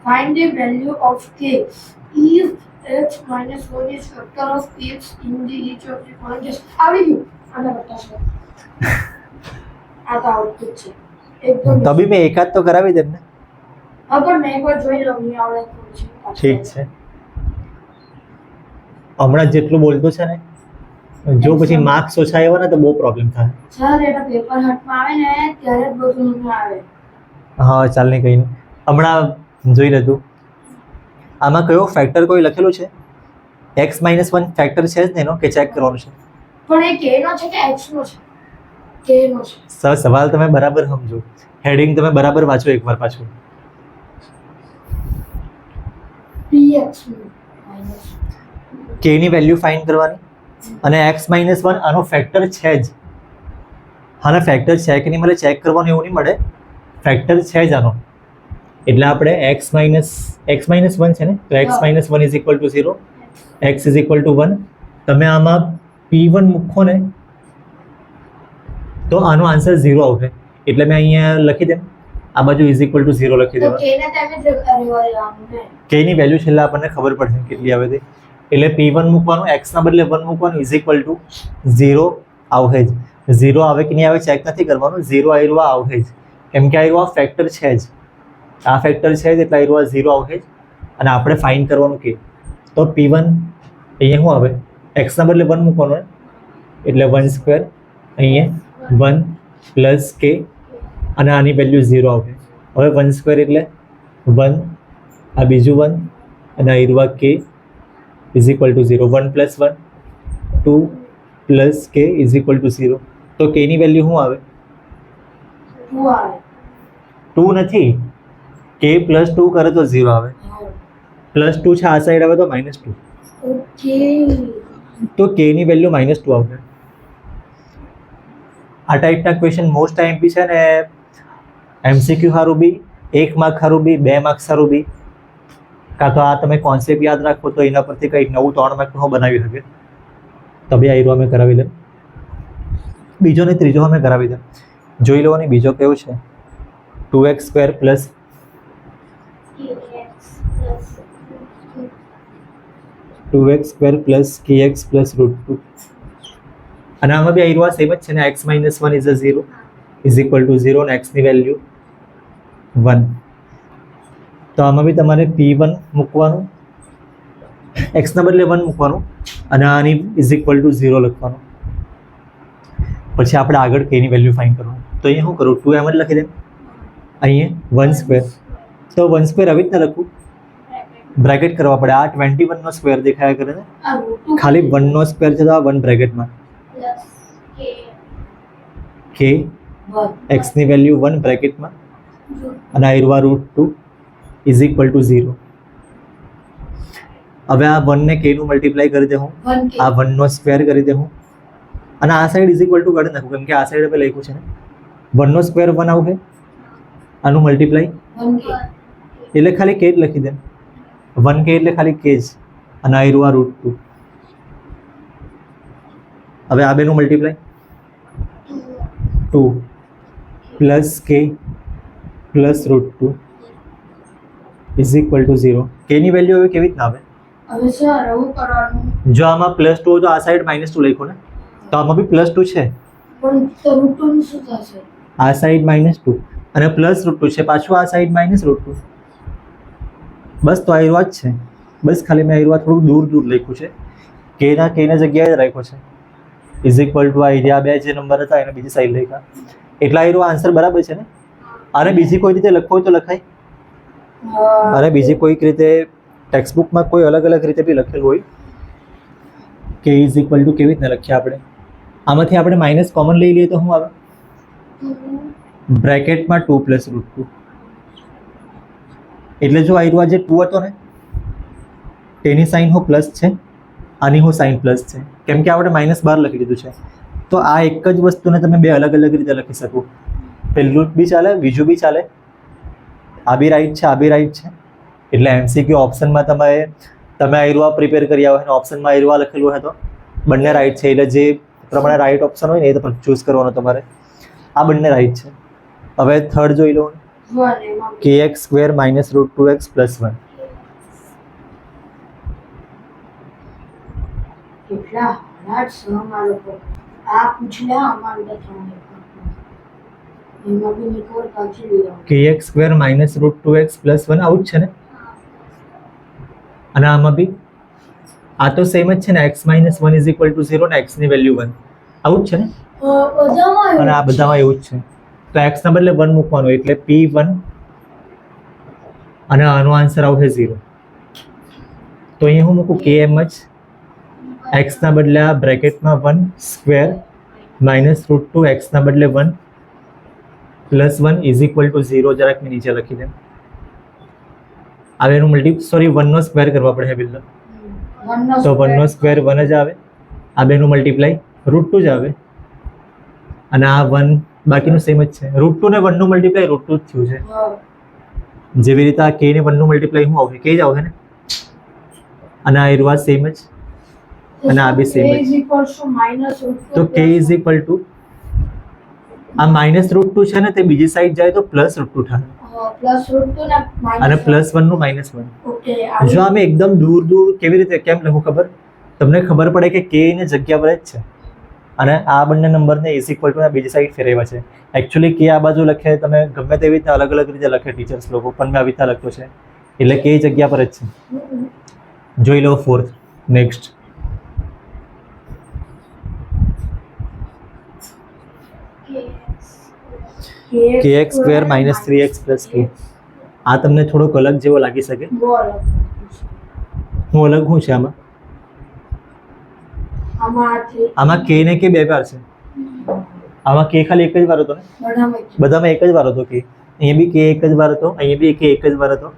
Find the value of k if x minus 1 is factor of x in the each of the following case. આવડી ગયું આના કરતા છે આ તો આવડતું છે એકદમ તો બી મેં એકાદ તો કરાવી દેમ ને. હા પણ મેં એકવાર જોઈ લઉં નહીં આવડે તો પછી ઠીક છે, હમણાં જેટલું બોલતો છે ને જો પછી માર્ક્સ ઓછા આવ્યા ને તો બહુ પ્રોબ્લેમ થાય. સર એટલે પેપર હાથમાં આવે ને ત્યારે જ બધું મને આવે. હા ચાલ નહીં, કંઈ નહીં, હમણાં જોઈ લેતું. આમાં કયો ફેક્ટર કોઈ લખેલું છે? x-1 ફેક્ટર છે જ ને એનો, કે ચેક કરવાનું છે? પણ એ k નો છે કે x નો છે? k નો છે. સર સવાલ તમે બરાબર સમજો, હેડિંગ તમે બરાબર વાંચો એકવાર પાછું. px માઈનસ k ની વેલ્યુ ફાઇન્ડ કરવાની અને x-1 આનો ફેક્ટર છે જ. આનો ફેક્ટર છે કે નહીં મળે ચેક કરવાનું એવું નહીં મળે, ફેક્ટર છે જ આનો. એટલે આપણે x-1 છે ને, તો x-1 is equal to 0, x is equal to 1. તમે આમાં p1 મૂકો ને તો આનો આન્સર 0 આવશે. એટલે મેં અહીંયા લખી દેમ, આ બાજુ ઇઝ ઇક્વલ ટુ 0 લખી તો દેવા. k ને તમે જ રહેવા દેવાનું ને. k ની વેલ્યુ છેલ્લા આપણને ખબર પડશે કેટલી આવે તે. એટલે p1 મૂકવાનું, x ના બદલે 1 મૂકવાનું, ઇઝ ઇક્વલ ટુ 0 આવશે જ. 0 આવે કે નહીં આવે ચેક નથી કરવાનું, 0 આવ્યું આવશે જ, કેમ કે આવ્યું આ ફેક્ટર છે જ, આ ફેક્ટર છે જ એટલે આવ્યું 0 આવશે જ. અને આપણે ફાઇન્ડ કરવાનું કે તો p1 અહીંયા શું આવે, x ના બદલે 1 મૂકવાનું એટલે 1² અહીંયા 1 પ્લસ k અને આની વેલ્યુ 0 આવશે. હવે 1² એટલે 1, આ બીજું 1 અને આવ્યું k is equal to 0. 1 plus 1 2 plus k is equal to 0. તો k ની વેલ્યુ શું આવે? 2 આવે. 2 નથી, k પ્લસ 2 કરે તો 0 આવે, પ્લસ 2 છે આ સાઈડ આવે તો -2, ઓકે. તો k ની વેલ્યુ -2 આવશે. આ ટાઈપના ક્વેશ્ચન મોસ્ટ આઈએમપી છે ને, એમસીક્યુ સારું બી, 1 માર્ક સારું બી, 2 માર્ક સારું બી, કાં તો આ તમે કોન્સેપ્ટ યાદ રાખો તો એના પરથી કંઈક નવું 3 માર્કનું બનાવી શકે. તો બી આયરો અમે કરાવી દે. બીજો ને ત્રીજો અમે કરાવી દે. જોઈ લો ને બીજો કેવું છે, 2x² plus 2x² plus kx plus √2. અને આમાં બી આયરો સેમ જ છે ને, x-1 is 0 is equal to 0 અને x ની વેલ્યુ 1. તો આમાં બી તમારે p1 મૂકવાનું, x ના બદલે 1 મૂકવાનું અને આની ઇઝ ઇક્વલ ટુ 0 લખવાનું. પછી આપણે આગળ k ની વેલ્યુ ફાઇન્ડ કરવાનું. તો અહીંયા શું કરું, 2 એમ જ લખી દે, અહીંયા 1². તો 1² આવી રીતના લખું, બ્રેકેટ કરવા પડે. આ 21 નો સ્ક્વેર દેખાયા કરે ને, આ √2 ખાલી 1 નો સ્ક્વેર છે તો આ 1 બ્રેકેટમાં, પ્લસ k k x ની વેલ્યુ 1 બ્રેકેટમાં અને આ √2 ઇઝ ઇક્વલ ટુ 0. હવે આ 1 ને k નું મલ્ટીપ્લાય કરી દે હું, 1k આ 1 નો સ્ક્વેર કરી દે હું અને આ સાઈડ ઇઝ ઇક્વલ ટુ કરી નાખું, કેમ કે આ સાઈડ આપણે લખ્યું છે ને 1 નો સ્ક્વેર 1 આવશે, આનું મલ્ટીપ્લાય 1k એટલે ખાલી k જ લખી દે, 1k એટલે ખાલી k જ અને આ √2. હવે આ બેનું multiply 2 plus k plus √2 is equal to 0. k ની વેલ્યુ હવે કેવી રીતના આવે? હવે સર એવું કરવાનું, જો આમાં +2 હોય તો આ સાઈડ -2 લખ્યું ને, તો આમાં બી +2 છે, પણ તો √2 નું શું થશે? આ સાઈડ -2 અને પ્લસ √2 છે, પાછું આ સાઈડ -√2. બસ તો આ જ છે, બસ ખાલી મેં આ થોડું દૂર દૂર લખ્યું છે, k ના જગ્યાએ રાખ્યો છે. ઇઝ ઇક્વલ ટુ આ એરિયા બે જે નંબર હતા એને બીજી સાઈડ લખ્યા, એટલા આન્સર બરાબર છે ને. અને બીજી કોઈ રીતે લખવું હોય તો લખાય, અને બીજી કોઈક રીતે ટેક્સ્ટ બુકમાં કોઈ અલગ રીતે બી લખેલું હોય કે ઇઝ ઇક્વલ ટુ કેવી રીતના લખીએ આપણે. આમાંથી આપણે માઇનસ કોમન લઈ લઈએ તો શું આવે, બ્રેકેટમાં 2 પ્લસ √2. એટલે જો આ જે 2 હતો ને તેની સાઇન હું પ્લસ છે, આની હું સાઇન પ્લસ છે, કેમ કે આપણે -12 લખી દીધું છે. તો આ એક જ વસ્તુને તમે બે અલગ રીતે લખી શકો, પહેલું બી ચાલે બીજું બી ચાલે, આ બી રાઈટ છે આ બી રાઈટ છે. એટલે એમસીક્યુ ઓપ્શનમાં તમે આયરુઆ પ્રિપેર કરી આવો અને ઓપ્શનમાં આયરુઆ લખેલું હોય તો બંને રાઈટ છે. એટલે જે પ્રમાણે રાઈટ ઓપ્શન હોય ને એ તો ચૂઝ કરવાનો તમારે. આ બંને રાઈટ છે. હવે થર્ડ જોઈ લો, 1 એમાં kx square minus route 2x plus 1. કેટલા હાર્ડ છે અમારો લોકો આ પૂછલા અમારું બતાવવાનું એમાં બી નિકોલ કાચી લીધો kx square minus route 2x plus 1 આવું જ છે ને. અને આમાં બી આ તો સેમ જ છે ને, x minus 1 is equal to 0 ને x ની વેલ્યુ 1 આવું જ છે ને. બધામાં અને આ બધામાં એવું જ છે. તો x ના બદલે 1 મૂકવાનું એટલે p1 અને આનો આન્સર આવશે 0. તો અહીંયા હું મૂકું km જ x ના બદલે આ બ્રેકેટમાં 1 સ્ક્વેર માઇનસ રૂટ 2 x ના બદલે 1 પ્લસ 1 ઇઝ ઇક્વલ ટુ 0. જરાક મેં નીચે લખી દે. હવે એનું સોરી 1 નો સ્ક્વેર કરવા પડે બિલ્લો. તો 1 નો સ્ક્વેર 1 જ આવે. આ બેનું મલ્ટીપ્લાય રૂટ 2 જ આવે. અને આ 1 બાકીનું સેમ જ છે. રૂટ 2 ને 1 નું મલ્ટીપ્લાય રૂટ 2 જ થયું છે. જેવી રીતે આ k ને 1 નું મલ્ટીપ્લાય હું આવશે k જ આવશે ને. અને આ એરવા સેમ જ. અને આ બી સેમ જ. તો k ઇઝ ઇક્વલ ટુ આ માઇનસ રૂટ 2 છે ને તે બીજી સાઈડ જાય તો પ્લસ રૂટ 2 થાય. અને પ્લસ 1 નું માઇનસ 1. જો અમે એકદમ દૂર દૂર કેવી રીતે કેમ લખું ખબર તમને ખબર પડે કે k ની જગ્યા પર જ છે. અને આ બંને નંબરને ઇઝ ઇક્વલ ટુ બીજી સાઈડ ફેરવ્યા છે. એકચ્યુઅલી કે આ બાજુ લખે તમે ગમે તેવી રીતે અલગ અલગ રીતે લખે ટીચર્સ લોકો, પણ મેં આવી રીતે લખ્યો છે એટલે કે જગ્યા પર જ છે. જોઈ લો fourth. Next kx square minus 3x plus k. આ તમને થોડોક અલગ જેવો લાગી શકે. હું અલગ હું છે આમાં આમાં k ને k બે વાર છે. આમાં k ખાલી એક જ વાર હતો ને, બધામાં એક જ વાર હતો k. અહીંયા બી k એક જ વાર હતો, અહીંયા બી k એક જ વાર હતો.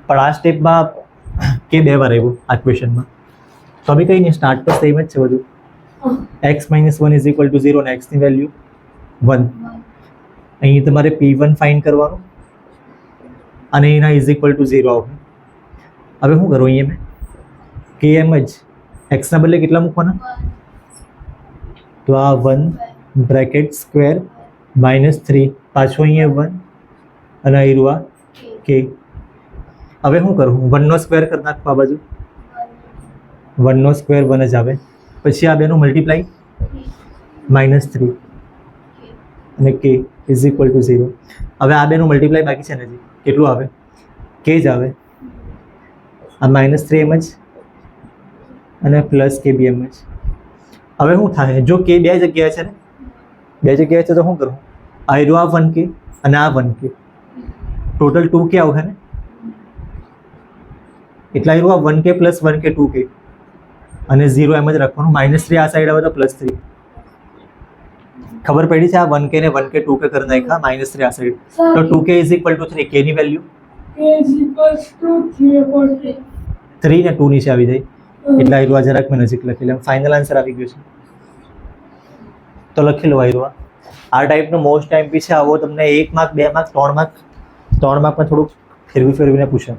પણ આ સ્ટેપમાં k બે વાર આવ્યું આ ક્વેશ્ચનમાં. તો બી કંઈ નહીં, સ્ટાર્ટ તો સેમ જ છે બધું. x minus 1 is equal to 0 ને x ની વેલ્યુ 1. અહીં તમારે p1 ફાઇન્ડ કરવાનું અને એના ઇઝ ઇક્વલ ટુ 0 આવશે. હવે શું કરું અહીંયા મેં km જ x ના બદલે કેટલા મૂકવાના? તો આ 1 બ્રેકેટ સ્ક્વેર માઇનસ 3 પાછું અહીંયા 1 અને અહીં આ k. હવે શું કરું? 1 નો સ્ક્વેર કરી નાખો આ બાજુ. 1 નો સ્ક્વેર 1 જ આવે. પછી આ બેનું મલ્ટીપ્લાય માઇનસ 3 અને k ઇઝ ઇક્વલ ટુ 0. હવે આ બેનું મલ્ટીપ્લાય બાકી છે ને હજી કેટલું આવે? k જ આવે. આ માઇનસ 3 એમ જ અને પ્લસ k બી એમ જ. હવે શું થાય? જો k બે જગ્યાએ છે ને, બે જગ્યાએ છે તો શું કરું? આ 1k અને આ 1k ટોટલ 2k આવશે ને. એટલા 1k પ્લસ 1k 2k અને 0 એમ જ રાખવાનું. માઇનસ 3 આ સાઈડ આવે તો પ્લસ 3. ખબર પડી છે? આ 1k ને 1k 2k કરી નાખ્યા, માઇનસ 3 આ સાઈડ. તો 2k is equal to 3. k ની વેલ્યુ 3 ને 2 નીચે આવી જાય. એટલા આયરુઆ જરાક મેં નજીક લખી લે. ફાઇનલ આન્સર આવી ગયો છે. તો લખી લો આયરુઆ. આ ટાઈપનો મોસ્ટ ટાઈમ છે. આવો તમને 1 માર્ક 2 માર્ક 3 માર્ક 3 માર્કમાં થોડુંક ફેરવીને પૂછે.